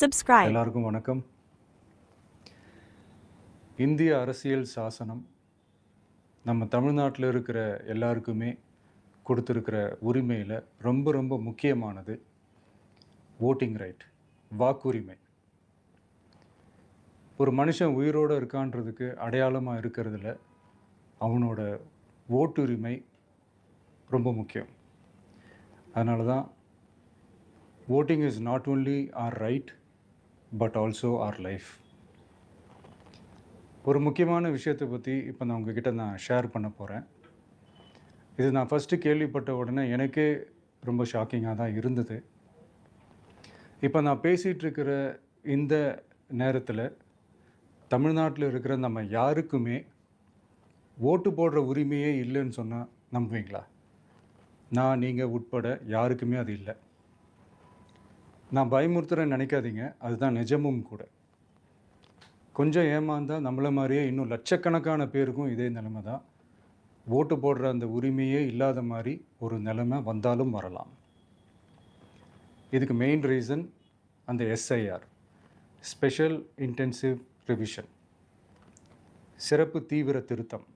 Subscribe. எல்லாருக்கும் வணக்கம். இந்திய அரசியல் சாசனம் நம்ம தமிழ்நாட்டில் இருக்கிற எல்லாருக்குமே கொடுத்துருக்கிற உரிமையில் ரொம்ப ரொம்ப முக்கியமானது ஓட்டிங் ரைட், வாக்குரிமை. ஒரு மனுஷன் உயிரோடு இருக்கான்றதுக்கு அடையாளமாக இருக்கிறதுல அவனோட ஓட்டுரிமை ரொம்ப முக்கியம். அதனால தான் voting is not only our right but also our life. ஒரு முக்கியமான விஷயத்தை பற்றி இப்போ நான் உங்ககிட்ட ஷேர் பண்ண போகிறேன். இது நான் ஃபஸ்ட்டு கேள்விப்பட்ட உடனே எனக்கே ரொம்ப ஷாக்கிங்காக தான் இருந்தது. இப்போ நான் பேசிகிட்டு இருக்கிற இந்த நேரத்தில் தமிழ்நாட்டில் இருக்கிற நம்ம யாருக்குமே ஓட்டு போடுற உரிமையே இல்லைன்னு சொன்னால் நம்புவீங்களா? நான் நீங்கள் உட்பட யாருக்குமே அது இல்லை. நான் பயமுறுத்துறேன்னு நினைக்காதீங்க, அதுதான் நிஜமும் கூட. கொஞ்சம் ஏமாந்தால் நம்மளை மாதிரியே இன்னும் லட்சக்கணக்கான பேருக்கும் இதே நிலைமை தான். ஓட்டு போடுற அந்த உரிமையே இல்லாத மாதிரி ஒரு நிலைமை வந்தாலும் வரலாம். இதுக்கு மெயின் ரீசன் அந்த எஸ்ஐஆர், ஸ்பெஷல் இன்டென்சிவ் ரிவிஷன், சிறப்பு தீவிர திருத்தம்.